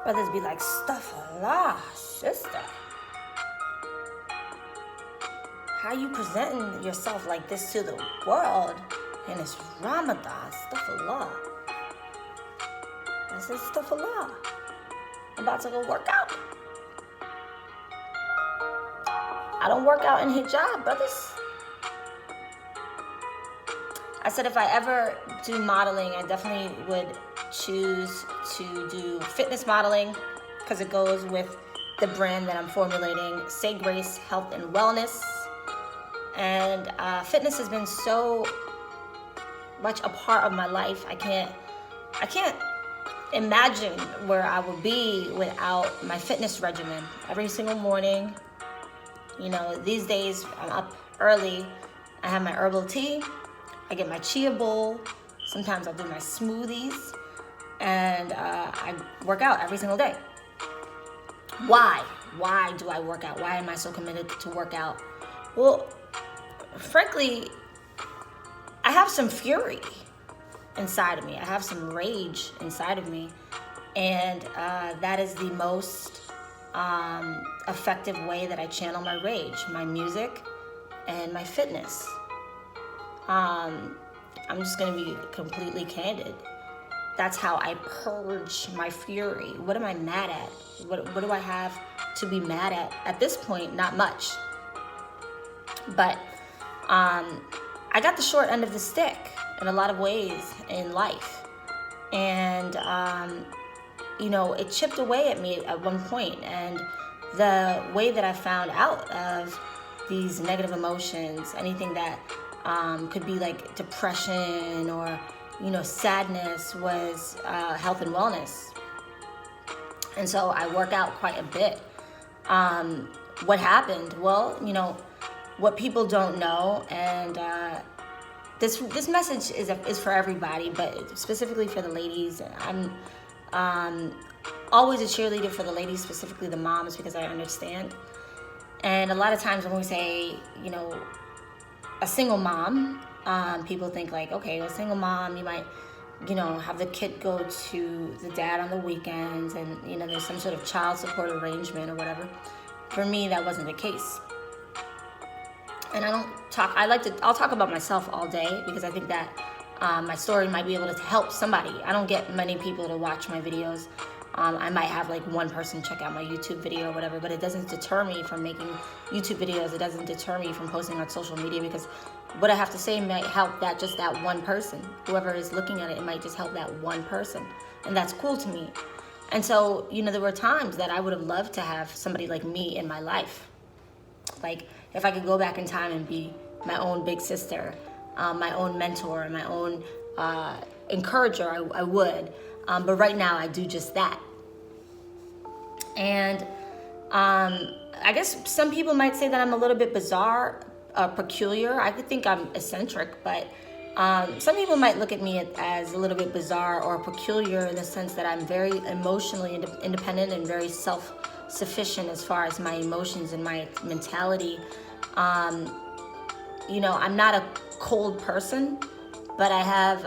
Brothers be like, Astaghfirullah, sister. How you presenting yourself like this to the world? And it's Ramadan, Astaghfirullah. I said, Astaghfirullah. I'm about to go work out. I don't work out in hijab, brothers. I said if I ever do modeling, I definitely would choose to do fitness modeling because it goes with the brand that I'm formulating, Say Grace Health and Wellness. And fitness has been so much a part of my life. I can't imagine where I would be without my fitness regimen. Every single morning, you know, these days I'm up early. I have my herbal tea. I get my chia bowl. Sometimes I'll do my smoothies. And I work out every single day. Why? Why do I work out? Why am I so committed to work out? Well, frankly, I have some fury inside of me. I have some rage inside of me. And that is the most effective way that I channel my rage, my music and my fitness. I'm just going to be completely candid. That's how I purge my fury. What am I mad at? What do I have to be mad at this point? Not much. But I got the short end of the stick in a lot of ways in life. And, you know, it chipped away at me at one point. And the way that I found out of these negative emotions, anything that could be like depression or, you know, sadness, was health and wellness. And so I work out quite a bit. What happened? Well, you know, what people don't know, and this message is for everybody, but specifically for the ladies. I'm always a cheerleader for the ladies, specifically the moms, because I understand. And a lot of times when we say, you know, a single mom, people think like, okay, a single mom, you might, you know, have the kid go to the dad on the weekends, and, you know, there's some sort of child support arrangement or whatever. For me, that wasn't the case. And I'll talk about myself all day, because I think that my story might be able to help somebody. I don't get many people to watch my videos. I might have like one person check out my YouTube video or whatever, but it doesn't deter me from making YouTube videos. It doesn't deter me from posting on social media, because what I have to say might help just that one person. Whoever is looking at it, it might just help that one person. And that's cool to me. And so, you know, there were times that I would have loved to have somebody like me in my life. Like, if I could go back in time and be my own big sister, my own mentor, my own encourager, I would. But right now, I do just that. And I guess some people might say that I'm a little bit bizarre, peculiar. I could think I'm eccentric, but some people might look at me as a little bit bizarre or peculiar in the sense that I'm very emotionally independent and very self-sufficient as far as my emotions and my mentality. You know, I'm not a cold person, but I have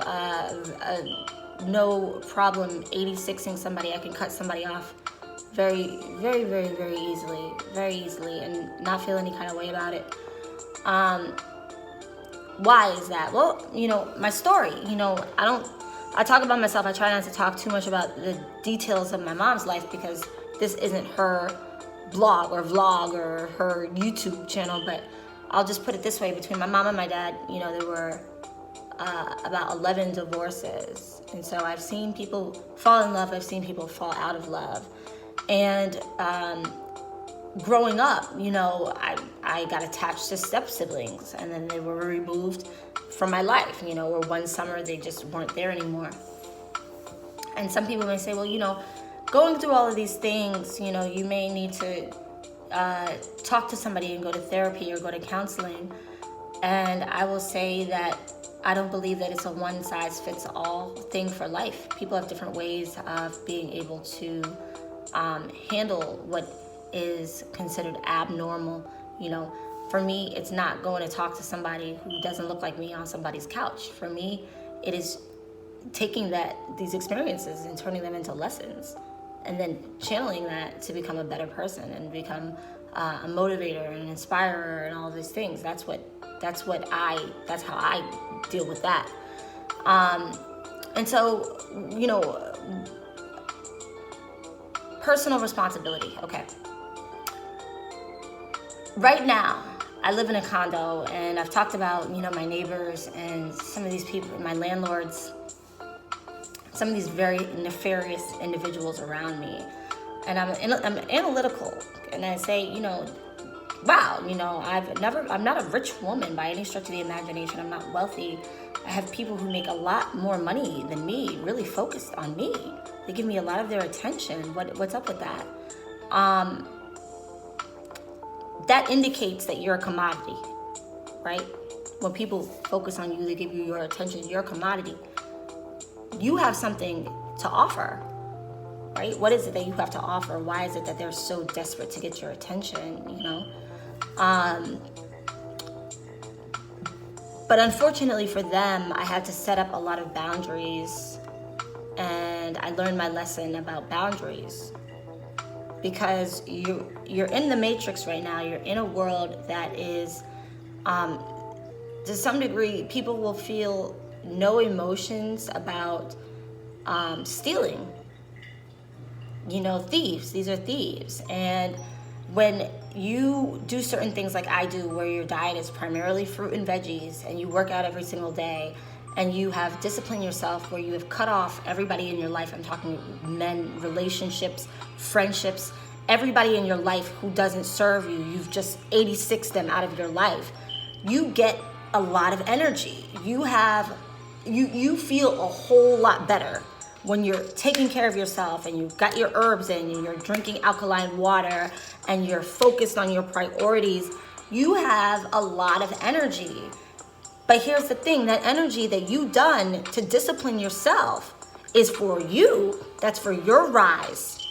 no problem 86ing somebody. I can cut somebody off very, very, very, very easily, and not feel any kind of way about it. Why is that? Well, you know, my story, you know, I talk about myself. I try not to talk too much about the details of my mom's life, because this isn't her blog or vlog or her YouTube channel, but I'll just put it this way. Between my mom and my dad, you know, there were about 11 divorces. And so I've seen people fall in love. I've seen people fall out of love. And growing up, you know, I got attached to step siblings, and then they were removed from my life, you know, or one summer they just weren't there anymore. And some people may say, well, you know, going through all of these things, you know, you may need to talk to somebody and go to therapy or go to counseling. And I will say that I don't believe that it's a one-size-fits-all thing for life. People have different ways of being able to handle what is considered abnormal. You know, for me, it's not going to talk to somebody who doesn't look like me on somebody's couch. For me, it is taking these experiences and turning them into lessons and then channeling that to become a better person and become a motivator and an inspirer and all these things. That's how I deal with that. And so, personal responsibility. Okay. Right now, I live in a condo, and I've talked about, my neighbors and some of these people, my landlords, some of these very nefarious individuals around me. And I'm analytical, and I say, wow, I'm not a rich woman by any stretch of the imagination. I'm not wealthy. I have people who make a lot more money than me, really focused on me. They give me a lot of their attention. What's up with that? That indicates that you're a commodity, right? When people focus on you, they give you your attention, you're a commodity. You have something to offer, right? What is it that you have to offer? Why is it that they're so desperate to get your attention, But unfortunately for them, I had to set up a lot of boundaries, and I learned my lesson about boundaries. Because you're in the matrix right now. You're in a world that is, to some degree, people will feel no emotions about stealing. Thieves. These are thieves. And when you do certain things like I do, where your diet is primarily fruit and veggies, and you work out every single day, and you have disciplined yourself where you have cut off everybody in your life. I'm talking men, relationships, friendships, everybody in your life who doesn't serve you. You've just 86 them out of your life. You get a lot of energy. You feel a whole lot better when you're taking care of yourself, and you've got your herbs in, and you're drinking alkaline water, and you're focused on your priorities. You have a lot of energy. But here's the thing, that energy that you've done to discipline yourself is for you. That's for your rise.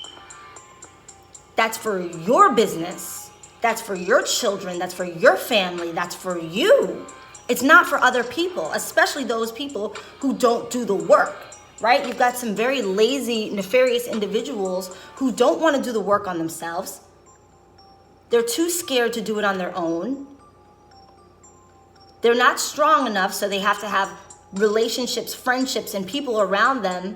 That's for your business. That's for your children. That's for your family. That's for you. It's not for other people, especially those people who don't do the work, right? You've got some very lazy, nefarious individuals who don't want to do the work on themselves. They're too scared to do it on their own. They're not strong enough, so they have to have relationships, friendships, and people around them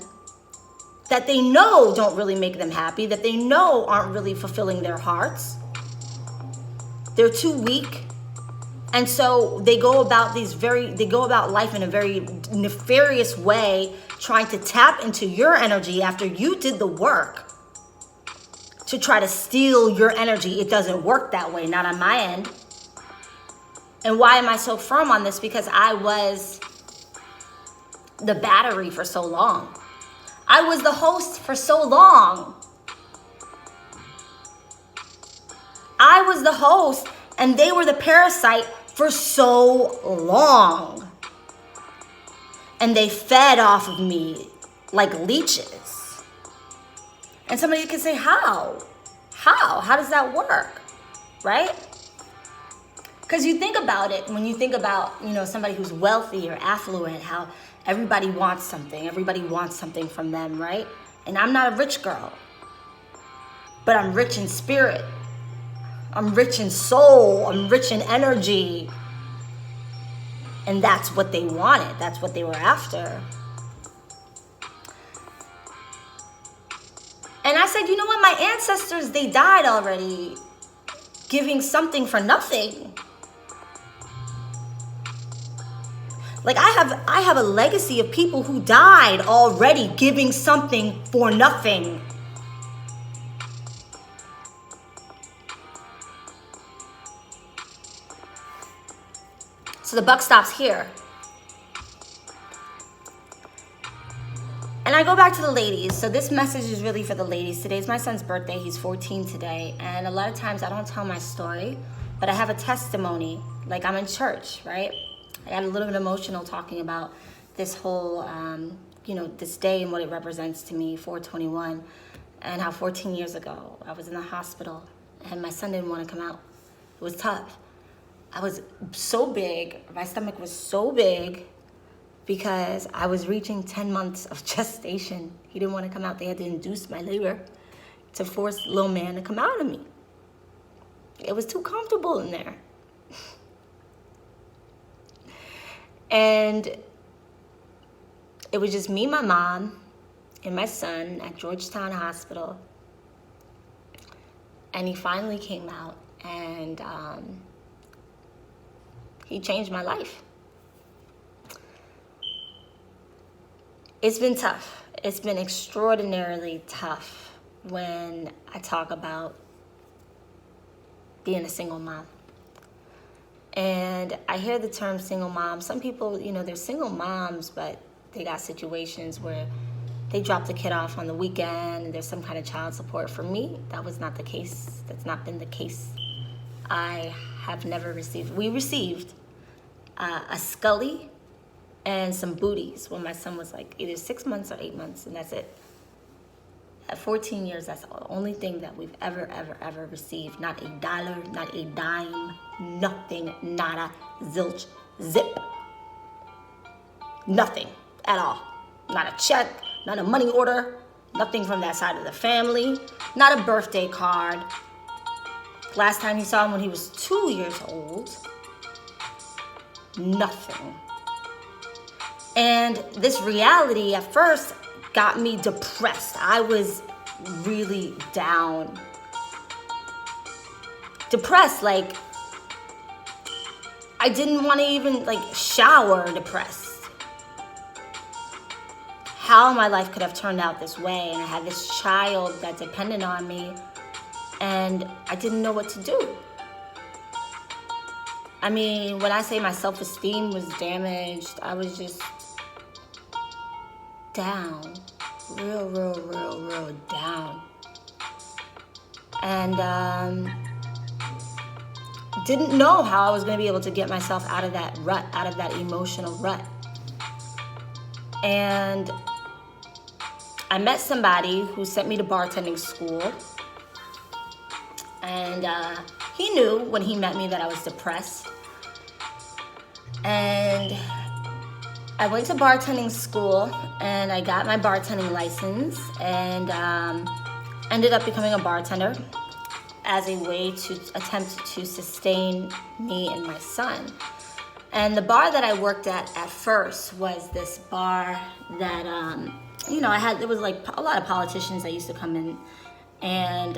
that they know don't really make them happy, that they know aren't really fulfilling their hearts. They're too weak. And so they go about life in a very nefarious way, trying to tap into your energy after you did the work to try to steal your energy. It doesn't work that way, not on my end. And why am I so firm on this? Because I was the battery for so long. I was the host for so long. I was the host, and they were the parasite for so long. And they fed off of me like leeches. And somebody can say, how? How does that work? Right? Because you think about it, when you think about, somebody who's wealthy or affluent, how everybody wants something from them, right? And I'm not a rich girl, but I'm rich in spirit. I'm rich in soul. I'm rich in energy. And that's what they wanted. That's what they were after. And I said, you know what? My ancestors, they died already giving something for nothing. Like I have a legacy of people who died already giving something for nothing. So the buck stops here. And I go back to the ladies. So this message is really for the ladies. Today's my son's birthday. He's 14 today. And a lot of times I don't tell my story, but I have a testimony. Like I'm in church, right? I got a little bit emotional talking about this whole, this day and what it represents to me, 4/21, and how 14 years ago I was in the hospital and my son didn't want to come out. It was tough. I was so big. My stomach was so big because I was reaching 10 months of gestation. He didn't want to come out. They had to induce my labor. to force little man to come out of me. It was too comfortable in there. And it was just me, my mom, and my son at Georgetown Hospital. And he finally came out, and he changed my life. It's been tough. It's been extraordinarily tough when I talk about being a single mom. And I hear the term single mom. Some people, they're single moms, but they got situations where they drop the kid off on the weekend and there's some kind of child support. For me, that was not the case. That's not been the case. I have never received. We received a Scully and some booties when my son was like either 6 months or 8 months, and that's it. At 14 years, that's the only thing that we've ever received. Not a dollar, not a dime, nothing, nada, zilch, zip. Nothing at all. Not a check, not a money order, nothing from that side of the family, not a birthday card. Last time he saw him when he was 2 years old, nothing. And this reality at first got me depressed. I was really down. Depressed, like I didn't want to even shower, depressed. How my life could have turned out this way, and I had this child that depended on me, and I didn't know what to do. I mean, when I say my self-esteem was damaged, I was just down. Real down. And didn't know how I was going to be able to get myself out of that rut, out of that emotional rut. And I met somebody who sent me to bartending school. And he knew when he met me that I was depressed. And I went to bartending school and I got my bartending license and ended up becoming a bartender as a way to attempt to sustain me and my son. And the bar that I worked at first was this bar that, there was a lot of politicians that used to come in, and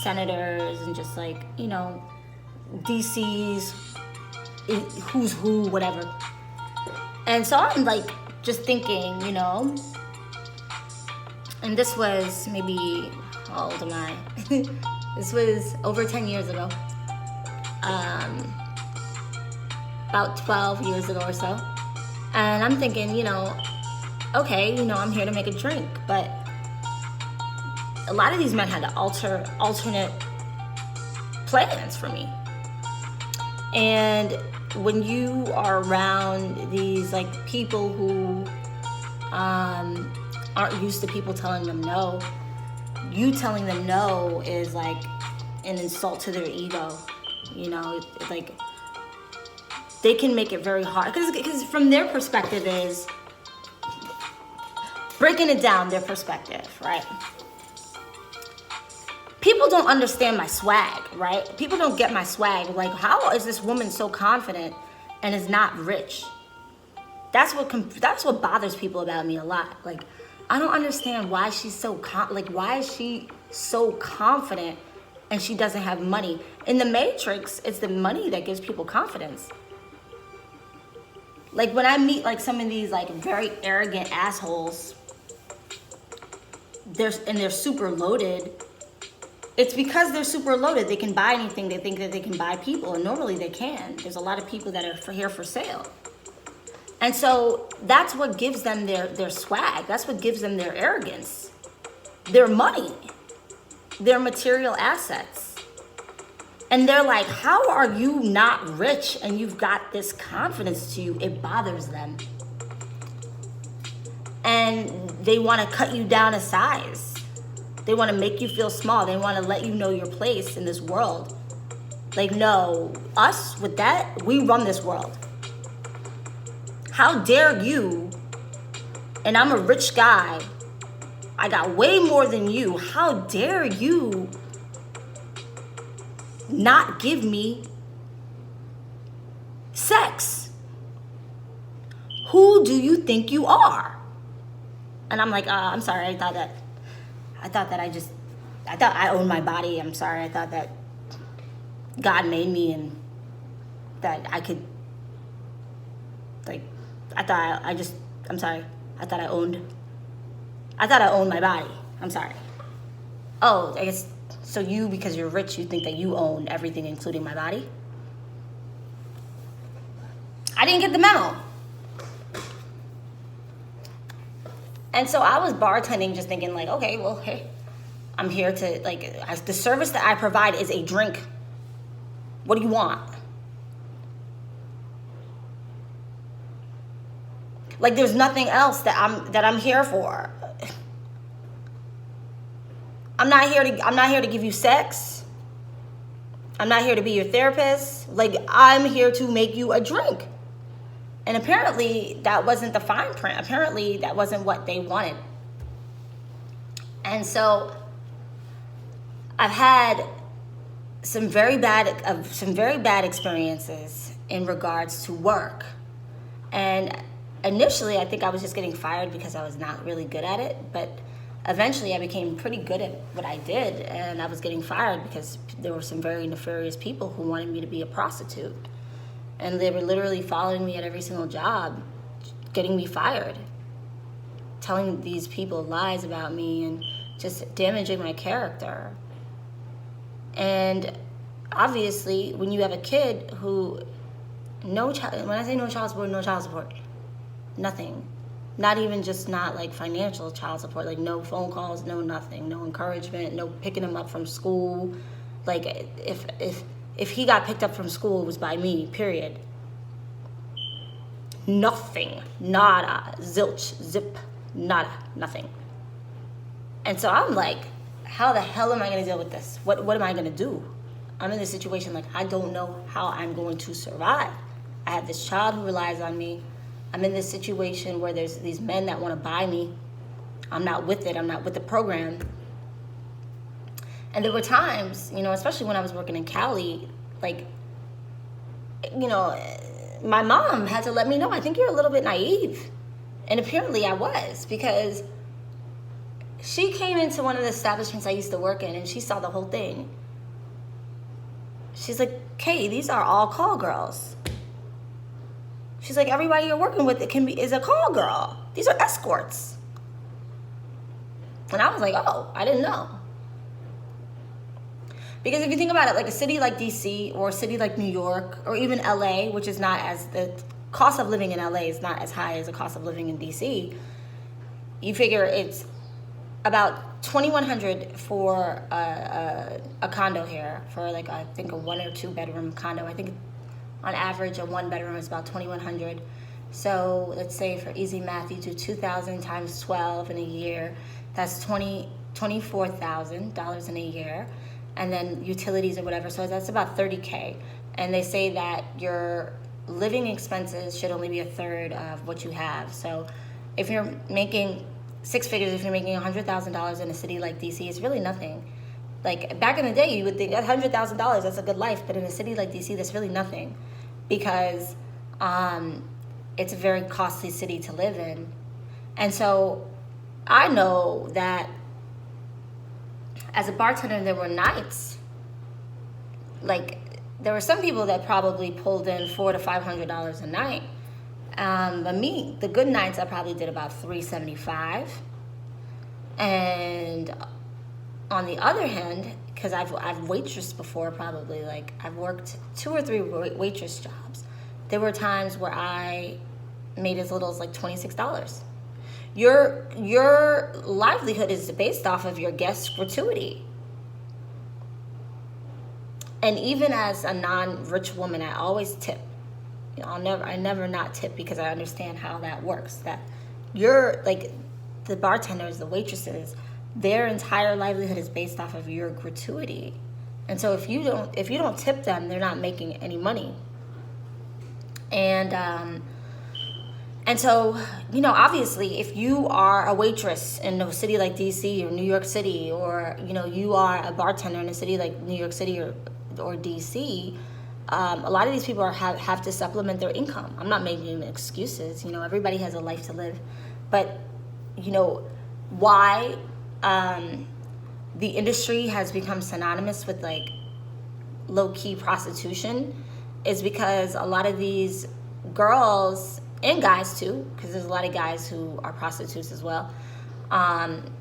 senators and just DC's, who's who, whatever. And so I'm just thinking, and this was maybe, how old am I? This was over 10 years ago. About 12 years ago or so. And I'm thinking, okay, I'm here to make a drink, but a lot of these men had alternate plans for me. And when you are around these people who aren't used to people telling them no, you telling them no is an insult to their ego. They can make it very hard because from their perspective is breaking it down. Their perspective, right? People don't understand my swag, right? People don't get my swag. How is this woman so confident and is not rich? That's what bothers people about me a lot. I don't understand why she's so why is she so confident and she doesn't have money? In the Matrix, it's the money that gives people confidence. When I meet some of these very arrogant assholes, they're super loaded. It's because they're super loaded. They can buy anything. They think that they can buy people, and normally they can. There's a lot of people that are here for sale. And so that's what gives them their swag. That's what gives them their arrogance, their money, their material assets. And they're like, how are you not rich and you've got this confidence to you? It bothers them. And they want to cut you down a size. They want to make you feel small. They want to let you know your place in this world. No, us with that, we run this world. How dare you, and I'm a rich guy, I got way more than you. How dare you not give me sex? Who do you think you are? And I'm like, I'm sorry. I thought I owned my body. I'm sorry. I thought that God made me and that I could, like, I'm sorry. I thought I owned my body. I'm sorry. Oh, I guess, so you, because you're rich, you think that you own everything, including my body? I didn't get the memo. And so I was bartending, just thinking like, okay, well, hey, I'm here to, like, the service that I provide is a drink. What do you want? Like, there's nothing else that I'm here for. I'm not here to give you sex. I'm not here to be your therapist. Like, I'm here to make you a drink. And apparently that wasn't the fine print. Apparently that wasn't what they wanted. And so I've had some very bad experiences in regards to work. And initially I think I was just getting fired because I was not really good at it, but eventually I became pretty good at what I did, and I was getting fired because there were some very nefarious people who wanted me to be a prostitute. And they were literally following me at every single job, getting me fired, telling these people lies about me and just damaging my character. And obviously, when you have a kid who, when I say no child support, nothing. Not even just not like financial child support, like no phone calls, no nothing, no encouragement, no picking him up from school. Like if he got picked up from school, it was by me, period. Nothing, nada, zilch, zip, nada, nothing. And so I'm like, how the hell am I gonna deal with this? What am I gonna do? I'm in this situation, like, I don't know how I'm going to survive. I have this child who relies on me. I'm in this situation where there's these men that want to buy me. I'm not with it. I'm not with the program. And there were times, especially when I was working in Cali, like, my mom had to let me know, I think you're a little bit naive. And apparently I was, because she came into one of the establishments I used to work in and she saw the whole thing. She's like, Kay, these are all call girls. She's like, everybody you're working with is a call girl. These are escorts. And I was like, oh, I didn't know. Because if you think about it, like a city like DC or a city like New York or even LA, which is not as, the cost of living in LA is not as high as the cost of living in DC. You figure it's about $2,100 for a condo here, for like, I think a 1 or 2 bedroom condo. I think on average, a 1 bedroom is about $2,100. So let's say for easy math, you do 2,000 times 12 in a year. That's $24,000 in a year. And then utilities or whatever. So that's about $30K. And they say that your living expenses should only be a third of what you have. So if you're making 6 figures, if you're making $100,000 in a city like DC, it's really nothing. Like back in the day, you would think $100,000, that's a good life. But in a city like DC, that's really nothing. Because it's a very costly city to live in. And so I know that as a bartender, there were nights, like there were some people that probably pulled in $400 to $500 a night. But me, the good nights, I probably did about $375. And on the other hand, because I've waitressed before, probably, like I've worked 2 or 3 waitress jobs. There were times where I made as little as like $26. Your livelihood is based off of your guest gratuity. And even as a non-rich woman, I always tip. I never not tip, because I understand how that works. That you're like the bartenders, the waitresses, their entire livelihood is based off of your gratuity. And so if you don't tip them, they're not making any money. And And so, you know, obviously, if you are a waitress in a city like DC or New York City, or, you know, you are a bartender in a city like New York City or DC, a lot of these people have to supplement their income. I'm not making excuses. You know, everybody has a life to live. But, you know, why the industry has become synonymous with, like, low-key prostitution is because a lot of these girls, and guys too, because there's a lot of guys who are prostitutes as well,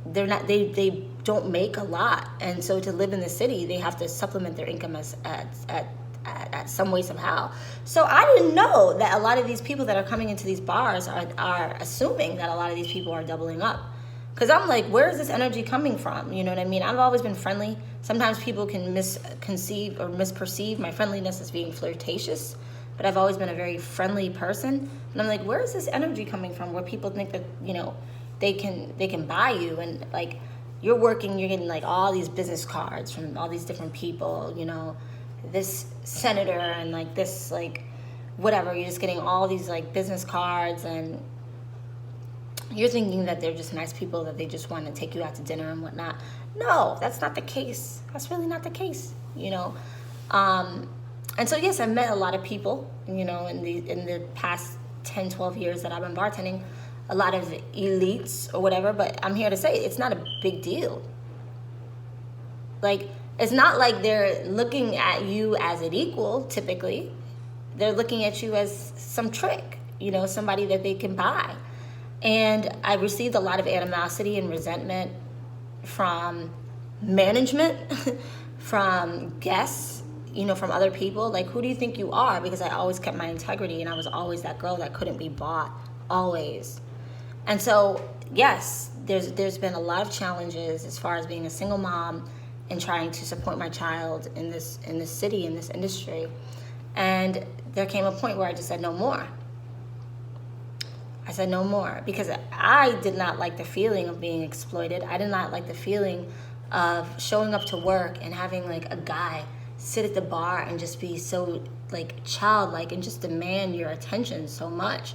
they don't make a lot, and so to live in the city they have to supplement their income at some way, somehow. So I didn't know that a lot of these people that are coming into these bars are assuming that a lot of these people are doubling up. Because I'm like, where is this energy coming from? You know what I mean? I've always been friendly. Sometimes people can misconceive or misperceive my friendliness as being flirtatious, but I've always been a very friendly person. And I'm like, where is this energy coming from where people think that, you know, they can buy you, and like you're working, you're getting like all these business cards from all these different people, you know, this senator and like this, like whatever, you're just getting all these like business cards, and you're thinking that they're just nice people, that they just want to take you out to dinner and whatnot. No, that's not the case. That's really not the case, you know. And so yes, I've met a lot of people, you know, in the past 10, 12 years that I've been bartending, a lot of elites or whatever, but I'm here to say it's not a big deal. Like, it's not like they're looking at you as an equal, typically. They're looking at you as some trick, you know, somebody that they can buy. And I received a lot of animosity and resentment from management, from guests, you know, from other people. Like, who do you think you are? Because I always kept my integrity, and I was always that girl that couldn't be bought, always. And so, yes, there's been a lot of challenges as far as being a single mom and trying to support my child in this city, in this industry. And there came a point where I just said no more. I said no more, because I did not like the feeling of being exploited. I did not like the feeling of showing up to work and having like a guy sit at the bar and just be so like childlike and just demand your attention so much.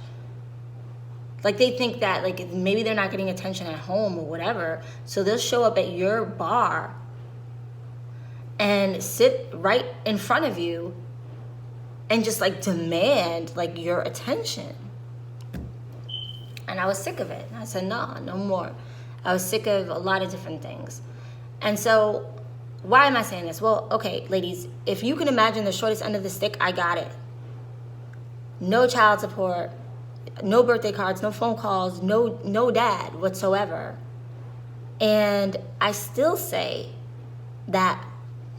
Like, they think that like maybe they're not getting attention at home or whatever, so they'll show up at your bar and sit right in front of you and just like demand like your attention. And I was sick of it. I said, no more. I was sick of a lot of different things. And so, why am I saying this? Well, okay, ladies, if you can imagine the shortest end of the stick, I got it. No child support, no birthday cards, no phone calls, no dad whatsoever. And I still say that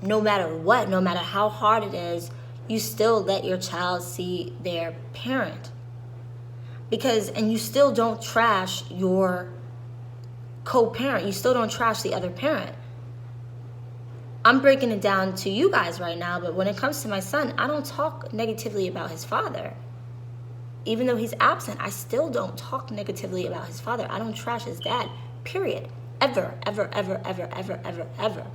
no matter what, no matter how hard it is, you still let your child see their parent. And you still don't trash your co-parent. You still don't trash the other parent. I'm breaking it down to you guys right now, but when it comes to my son, I don't talk negatively about his father. Even though he's absent, I still don't talk negatively about his father. I don't trash his dad, period. Ever, ever, ever, ever, ever, ever, ever.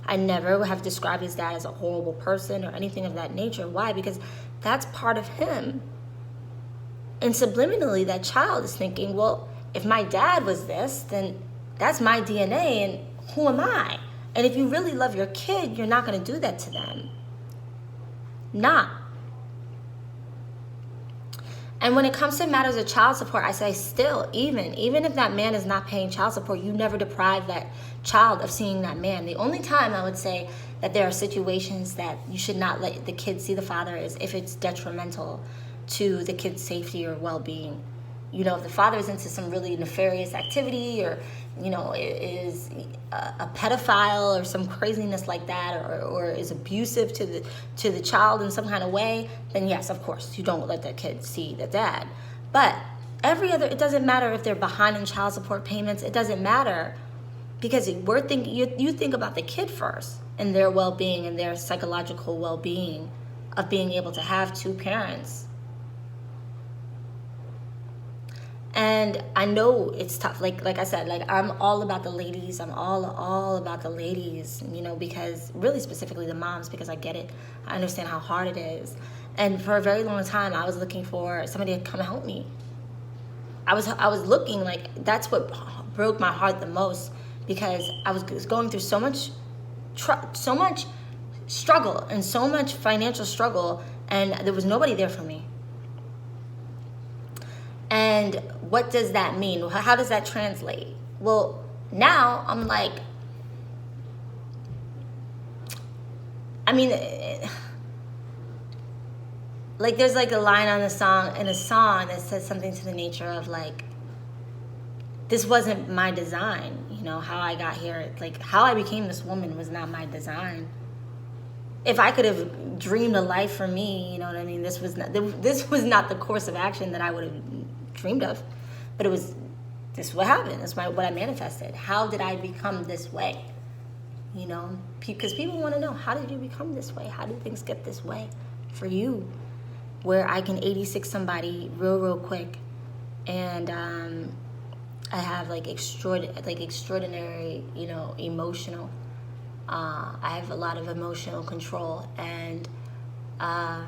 I never have described his dad as a horrible person or anything of that nature. Why? Because that's part of him. And subliminally, that child is thinking, well, if my dad was this, then that's my DNA, and who am I? And if you really love your kid, you're not going to do that to them. Not. And when it comes to matters of child support, I say still, even if that man is not paying child support, you never deprive that child of seeing that man. The only time I would say that there are situations that you should not let the kid see the father is if it's detrimental to the kid's safety or well-being. You know, if the father is into some really nefarious activity, or, you know, is a pedophile or some craziness like that, or is abusive to the child in some kind of way, then yes, of course, you don't let the kid see the dad. But it doesn't matter if they're behind in child support payments. It doesn't matter, because you think about the kid first and their well-being and their psychological well-being of being able to have two parents. And I know it's tough. Like I said, like I'm all about the ladies. I'm all about the ladies, you know, because really specifically the moms, because I get it. I understand how hard it is. And for a very long time, I was looking for somebody to come help me. I was looking, like, that's what broke my heart the most, because I was going through so much struggle and so much financial struggle, and there was nobody there for me. And what does that mean? How does that translate? Well, now I'm like, I mean, like, there's like a line on a song that says something to the nature of like, this wasn't my design, you know, how I got here, like how I became this woman was not my design. If I could have dreamed a life for me, you know what I mean, this was not the course of action that I would have dreamed of, but this is what happened. That's what I manifested. How did I become this way? You know, because people want to know, how did you become this way? How did things get this way for you? Where I can 86 somebody real quick, and I have like extraordinary, you know, emotional. I have a lot of emotional control, and I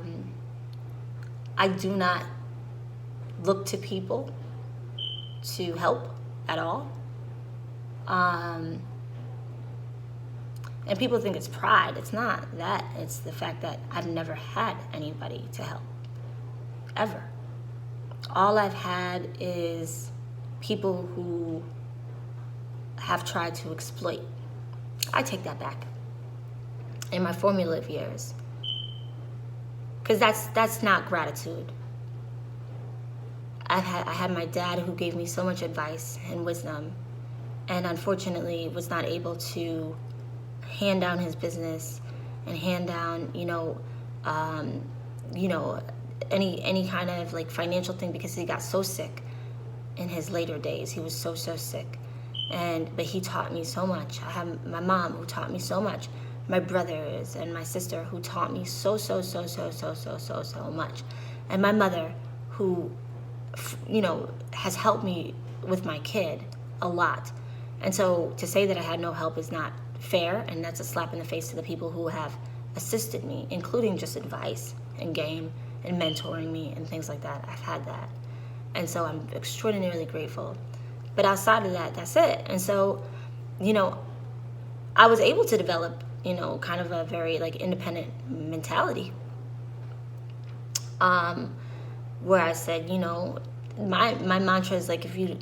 do not look to people to help at all. And people think it's pride. It's not that. It's the fact that I've never had anybody to help, ever. All I've had is people who have tried to exploit. I take that back. In my formative years. Because that's not gratitude. I had my dad who gave me so much advice and wisdom, and unfortunately was not able to hand down his business and hand down, any kind of like financial thing, because he got so sick in his later days. He was so sick. But he taught me so much. I have my mom who taught me so much, my brothers and my sister who taught me so much, and my mother who, has helped me with my kid a lot. And so to say that I had no help is not fair, and that's a slap in the face to the people who have assisted me, including just advice and game and mentoring me and things like that. I've had that. And so I'm extraordinarily grateful. But outside of that, that's it. And so, I was able to develop, kind of a very like independent mentality. Where I said, my mantra is like, if you,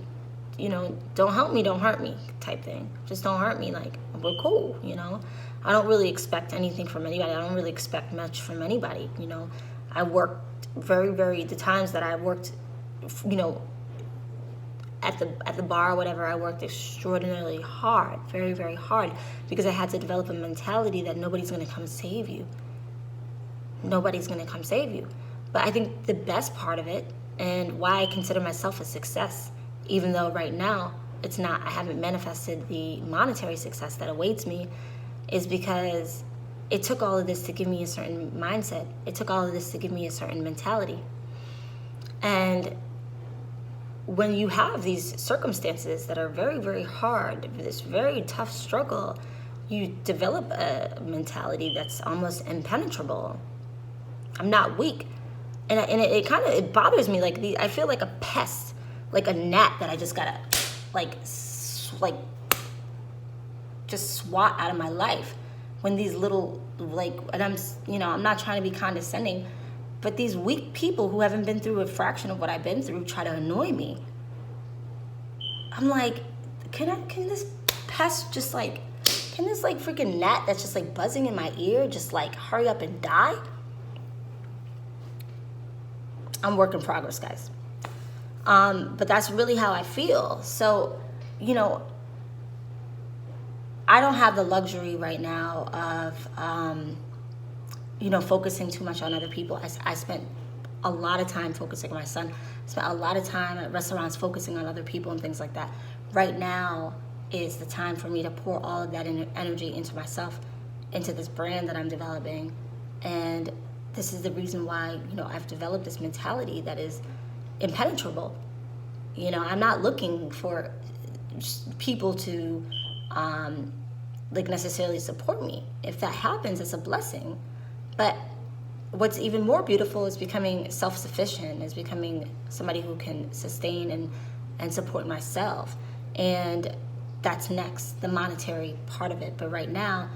don't help me, don't hurt me type thing. Just don't hurt me. Like, we're cool, I don't really expect anything from anybody. I don't really expect much from anybody, I worked the times that I worked, at the bar or whatever, I worked extraordinarily hard, very hard, because I had to develop a mentality that nobody's going to come save you. Nobody's going to come save you. But I think the best part of it, and why I consider myself a success, even though right now it's not, I haven't manifested the monetary success that awaits me, is because it took all of this to give me a certain mindset. It took all of this to give me a certain mentality. And when you have these circumstances that are very hard, this very tough struggle, you develop a mentality that's almost impenetrable. I'm not weak. And it kind of, it bothers me. Like, I feel like a pest, like a gnat that I just gotta, just swat out of my life. When these little, and I'm not trying to be condescending, but these weak people who haven't been through a fraction of what I've been through try to annoy me. I'm like, can this pest just can this freaking gnat that's just buzzing in my ear just hurry up and die? I'm work in progress, guys. But that's really how I feel. So, I don't have the luxury right now of, focusing too much on other people. I spent a lot of time focusing on my son. Spent a lot of time at restaurants focusing on other people and things like that. Right now is the time for me to pour all of that energy into myself, into this brand that I'm developing. And this is the reason why, I've developed this mentality that is impenetrable. I'm not looking for people to necessarily support me. If that happens, it's a blessing. But what's even more beautiful is becoming self-sufficient, is becoming somebody who can sustain and support myself. And that's next, the monetary part of it. But right now,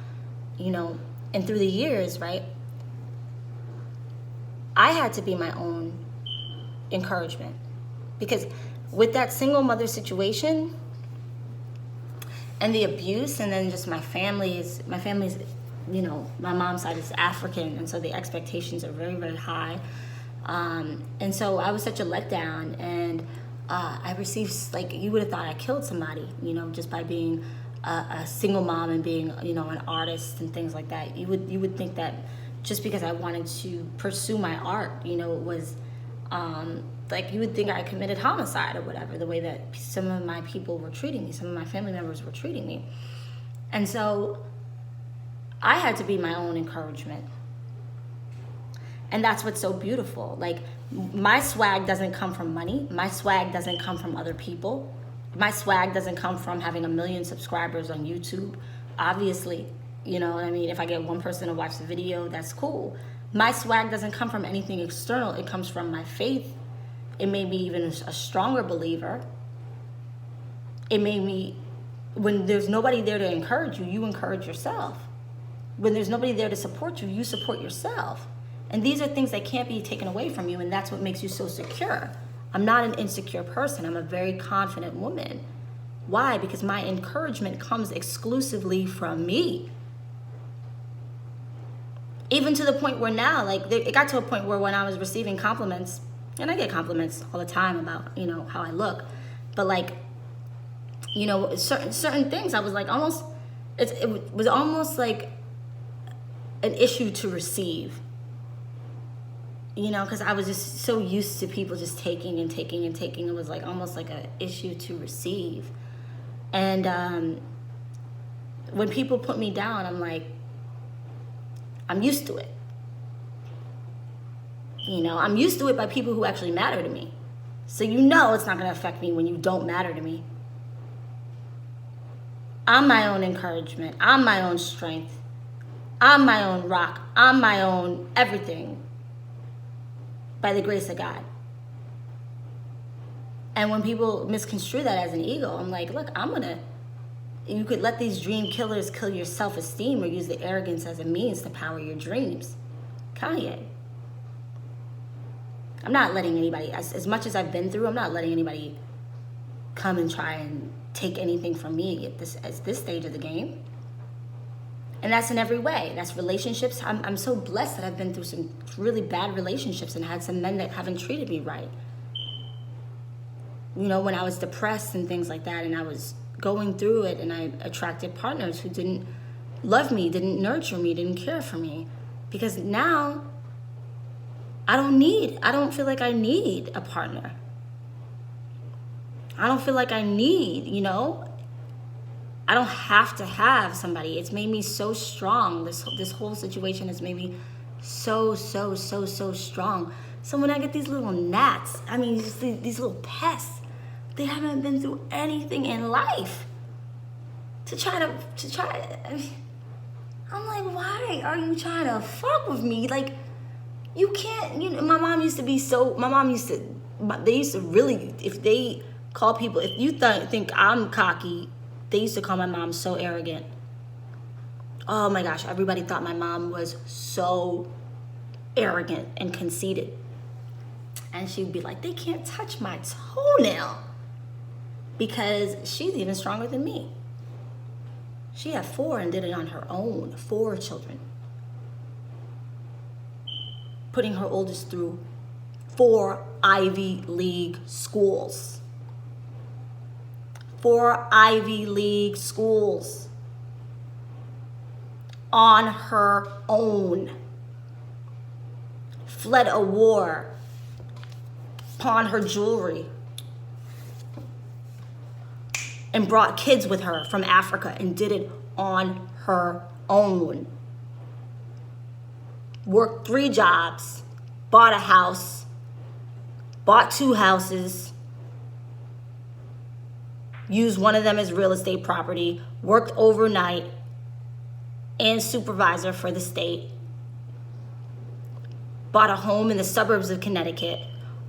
you know, and through the years, right, I had to be my own encouragement. Because with that single mother situation and the abuse, and then just my family's, you know, my mom's side is African, and so the expectations are very, very high. And so I was such a letdown, and I received, like, you would have thought I killed somebody, you know, just by being a single mom and being, you know, an artist and things like that. You would think that just because I wanted to pursue my art, you know, it was like, you would think I committed homicide or whatever, the way that some of my people were treating me, some of my family members were treating me. And so I had to be my own encouragement. And that's what's so beautiful. Like, my swag doesn't come from money. My swag doesn't come from other people. My swag doesn't come from having 1 million subscribers on YouTube. Obviously, you know what I mean? If I get one person to watch the video, that's cool. My swag doesn't come from anything external. It comes from my faith. It made me even a stronger believer. It made me, when there's nobody there to encourage you, you encourage yourself. When there's nobody there to support you, you support yourself. And these are things that can't be taken away from you, and that's what makes you so secure. I'm not an insecure person. I'm a very confident woman. Why? Because my encouragement comes exclusively from me. Even to the point where now, like, it got to a point where when I was receiving compliments, and I get compliments all the time about, you know, how I look, but, like, you know, certain things, I was like, almost, it was almost like an issue to receive. You know, because I was just so used to people just taking and taking and taking. It was like almost like an issue to receive. And when people put me down, I'm like, I'm used to it. You know, I'm used to it by people who actually matter to me. So you know it's not going to affect me when you don't matter to me. I'm my own encouragement. I'm my own strength. I'm my own rock. I'm my own everything. By the grace of God. And when people misconstrue that as an ego, I'm like, look, you could let these dream killers kill your self-esteem or use the arrogance as a means to power your dreams. Kanye. I'm not letting anybody, as much as I've been through, I'm not letting anybody come and try and take anything from me at this stage of the game. And that's in every way. That's relationships. I'm so blessed that I've been through some really bad relationships and had some men that haven't treated me right. You know, when I was depressed and things like that, and I was going through it, and I attracted partners who didn't love me, didn't nurture me, didn't care for me. Because now, I don't feel like I need a partner. I don't feel like I need, you know, I don't have to have somebody. It's made me so strong. This whole situation has made me so strong. So when I get these little gnats, I mean, just these little pests, they haven't been through anything in life. I mean, I'm like, why are you trying to fuck with me? Like, you can't, you know, they used to really, if they call people, if you think I'm cocky, they used to call my mom so arrogant. Oh my gosh, everybody thought my mom was so arrogant and conceited. And she'd be like, they can't touch my toenail. Because she's even stronger than me. She had 4 and did it on her own. 4 children. Putting her oldest through 4 Ivy League schools. 4 Ivy League schools on her own. Fled a war, pawned her jewelry, and brought kids with her from Africa and did it on her own. Worked 3 jobs, bought a house, bought 2 houses, used one of them as real estate property, worked overnight, and supervisor for the state. bought a home in the suburbs of Connecticut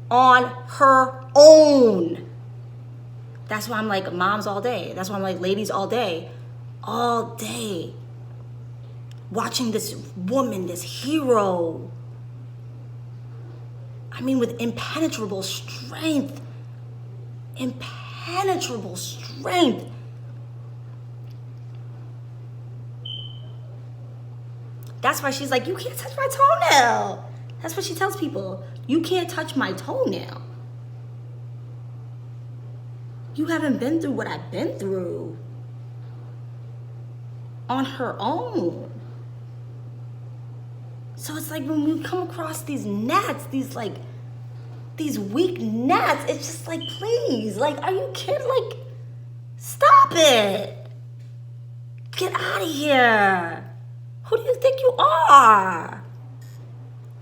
on her own. That's why I'm like moms all day. That's why I'm like ladies all day. All day. Watching this woman, this hero. I mean, with impenetrable strength. Impenetrable strength. That's why she's like, you can't touch my toenail. That's what she tells people. You can't touch my toenail. You haven't been through what I've been through. On her own. So it's like when we come across these gnats, these weak gnats, it's just like, please, like, are you kidding? Like, stop it. Get out of here. Who do you think you are?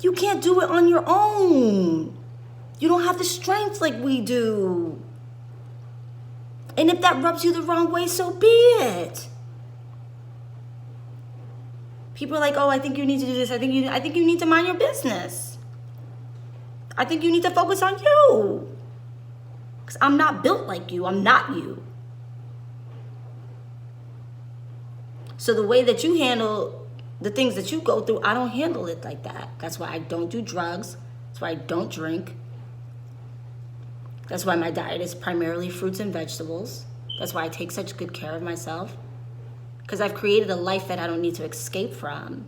You can't do it on your own. You don't have the strength like we do. And if that rubs you the wrong way, so be it. People are like, oh, I think you need to do this. I think you need to mind your business. I think you need to focus on you. Because I'm not built like you. I'm not you. So the way that you handle the things that you go through, I don't handle it like that. That's why I don't do drugs. That's why I don't drink. That's why my diet is primarily fruits and vegetables. That's why I take such good care of myself. Because I've created a life that I don't need to escape from.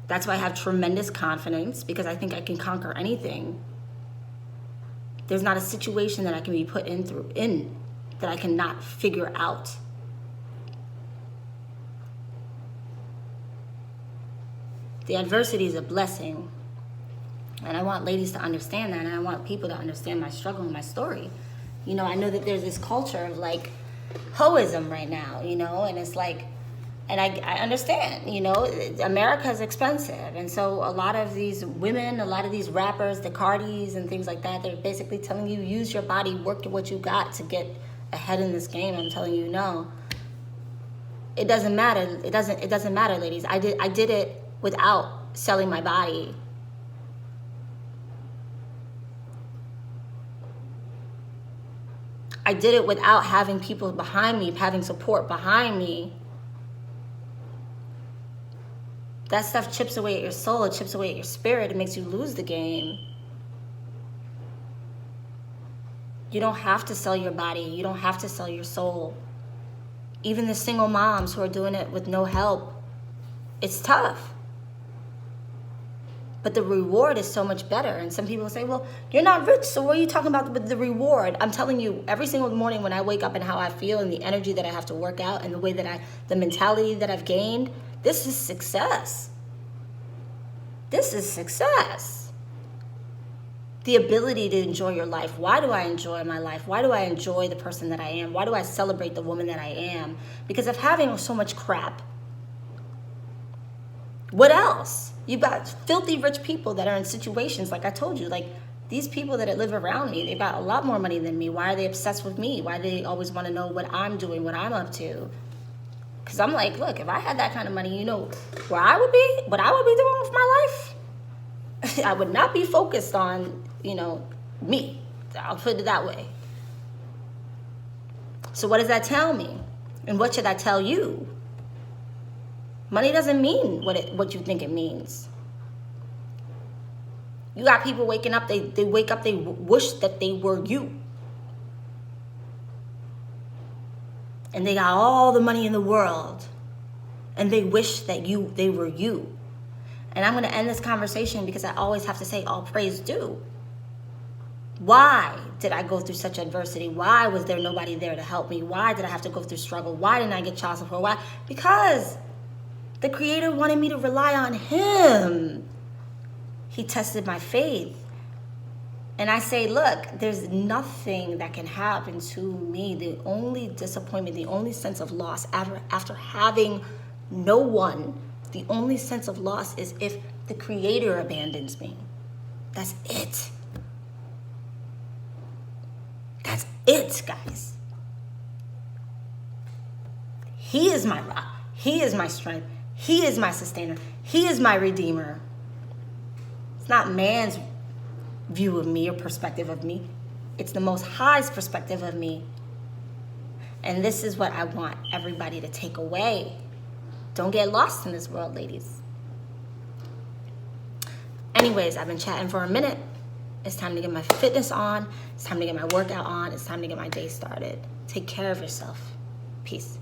That's why I have tremendous confidence, because I think I can conquer anything. There's not a situation that I can be put in that I cannot figure out. The adversity is a blessing. And I want ladies to understand that, and I want people to understand my struggle and my story. You know, I know that there's this culture of like hoism right now, you know, and it's like, and I understand, you know, America is expensive. And so a lot of these women, a lot of these rappers, the Cardis and things like that, they're basically telling you, use your body, work what you got to get ahead in this game. I'm telling you, no. It doesn't matter. It doesn't matter, ladies. I did it without selling my body. I did it without having people behind me, having support behind me. That stuff chips away at your soul. It chips away at your spirit. It makes you lose the game. You don't have to sell your body. You don't have to sell your soul. Even the single moms who are doing it with no help, it's tough. But the reward is so much better. And some people say, well, you're not rich, so what are you talking about with the reward? I'm telling you, every single morning when I wake up and how I feel and the energy that I have to work out and the way that the mentality that I've gained, this is success. This is success. The ability to enjoy your life. Why do I enjoy my life? Why do I enjoy the person that I am? Why do I celebrate the woman that I am? Because of having so much crap. What else? You've got filthy rich people that are in situations, like I told you, like these people that live around me, they've got a lot more money than me. Why are they obsessed with me? Why do they always want to know what I'm doing, what I'm up to? Because I'm like, look, if I had that kind of money, you know where I would be, what I would be doing with my life? I would not be focused on, you know, me. I'll put it that way. So what does that tell me? And what should I tell you? Money doesn't mean what you think it means. You got people waking up, they wake up, they wish that they were you. And they got all the money in the world. And they wish that they were you. And I'm going to end this conversation because I always have to say all praise due. Why did I go through such adversity? Why was there nobody there to help me? Why did I have to go through struggle? Why didn't I get child support? Why? Because the Creator wanted me to rely on Him. He tested my faith. And I say, look, there's nothing that can happen to me. The only disappointment, the only sense of loss after having no one, the only sense of loss is if the Creator abandons me. That's it. That's it, guys. He is my rock. He is my strength. He is my sustainer. He is my redeemer. It's not man's view of me or perspective of me. It's the Most High's perspective of me. And this is what I want everybody to take away. Don't get lost in this world, ladies. Anyways, I've been chatting for a minute. It's time to get my fitness on. It's time to get my workout on. It's time to get my day started. Take care of yourself. Peace.